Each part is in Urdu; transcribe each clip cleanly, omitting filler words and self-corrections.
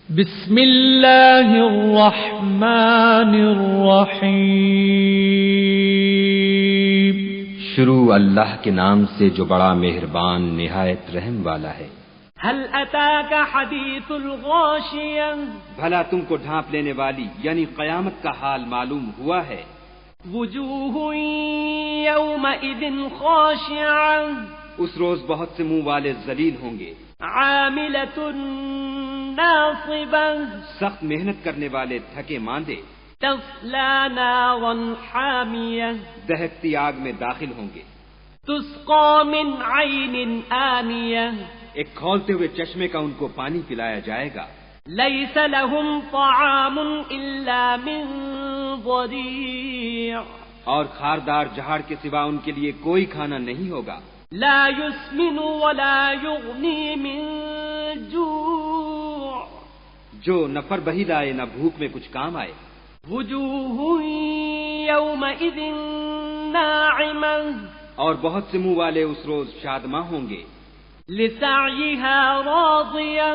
بسم اللہ الرحمن الرحیم۔ شروع اللہ کے نام سے جو بڑا مہربان نہایت رحم والا ہے۔ هل اتاك حدیث الغاشیہ، بھلا تم کو ڈھانپ لینے والی یعنی قیامت کا حال معلوم ہوا ہے؟ وجوہ یومئذ خاشعہ، اس روز بہت سے منہ والے ذلیل ہوں گے، عاملۃ ناصبہ، سخت محنت کرنے والے تھکے ماندے، تصلی نارا حامیہ، دہکتی آگ میں داخل ہوں گے، تسقی من عین آنیہ، ایک کھولتے ہوئے چشمے کا ان کو پانی پلایا جائے گا، لیس لہم طعام الا من ضریع، اور خاردار جہاڑ کے سوا ان کے لیے کوئی کھانا نہیں ہوگا، لا یسمن ولا یغنی من جوع، جو نہ پر بہی لائے نہ بھوک میں کچھ کام آئے۔ وجوہ یومئذ ناعمہ، اور بہت سے منہ والے اس روز شادماں ہوں گے، لسعیہا راضیہ،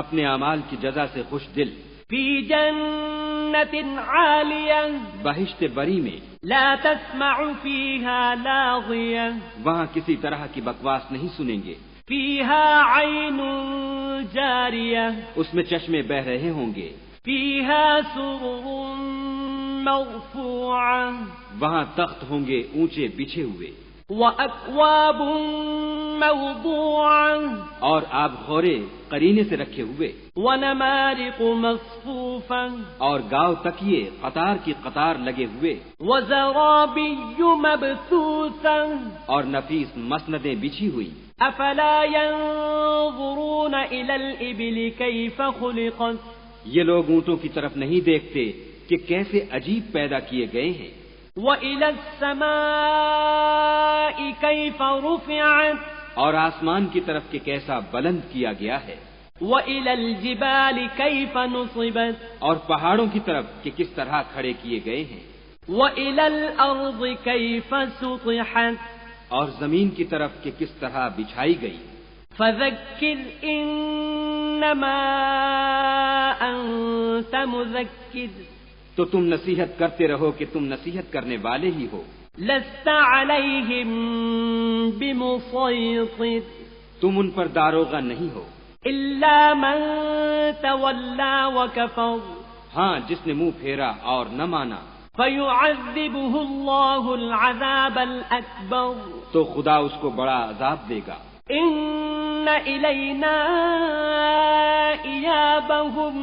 اپنے اعمال کی جزا سے خوش دل، فی جنت عالیہ، بہشت بری میں، لا تسمع فیہا لاغیہ، وہاں کسی طرح کی بکواس نہیں سنیں گے، فیہا عین جاریہ، اس میں چشمے بہ رہے ہوں گے، فیہا سرر مرفوعہ، وہاں تخت ہوں گے اونچے بچھے ہوئے، وَأَكْوَابٌ مَوْضُوعَةٌ، اور آب خورے قرینے سے رکھے ہوئے، وَنَمَارِقُ مَصْفُوفَةٌ، اور گاؤ تکیے قطار کی قطار لگے ہوئے، وَزَرَابِيُّ مَبْثُوثَةٌ، اور نفیس مسندیں بچھی ہوئی۔ أَفَلَا يَنظُرُونَ إِلَى الْإِبِلِ كَيْفَ خُلِقَتْ، یہ لوگ اونٹوں کی طرف نہیں دیکھتے کہ کیسے عجیب پیدا کیے گئے ہیں، وَإِلَى السَّمَاءِ كَيْفَ رُفِعَتْ، اور آسمان کی طرف کہ کیسا بلند کیا گیا ہے، وَإِلَى الْجِبَالِ كَيْفَ نُصِبَتْ، اور پہاڑوں کی طرف کہ کس طرح کھڑے کیے گئے ہیں، وَإِلَى الْأَرْضِ كَيْفَ سُطِحَتْ، اور زمین کی طرف کہ کس طرح بچھائی گئی۔ فَذَكِّرْ إِنَّمَا أَنْتَ مُذَكِّرٌ، تو تم نصیحت کرتے رہو کہ تم نصیحت کرنے والے ہی ہو، لَسْتَ عَلَيْهِمْ بِمُصَيْطِرٍ، تم ان پر داروغہ نہیں ہو، إِلَّا مَنْ تَوَلَّى وَكَفَرَ، ہاں جس نے منہ پھیرا اور نہ مانا، فَيُعَذِّبُهُ اللَّهُ الْعَذَابَ الْأَكْبَرَ، تو خدا اس کو بڑا عذاب دے گا۔ إِنَّ إِلَيْنَا إِيَابَهُمْ،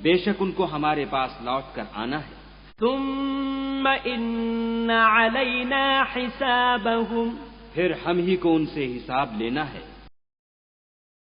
بے شک ان کو ہمارے پاس لوٹ کر آنا ہے، ثُمَّ إِنَّ عَلَيْنَا حِسَابَهُمْ، پھر ہم ہی کو ان سے حساب لینا ہے۔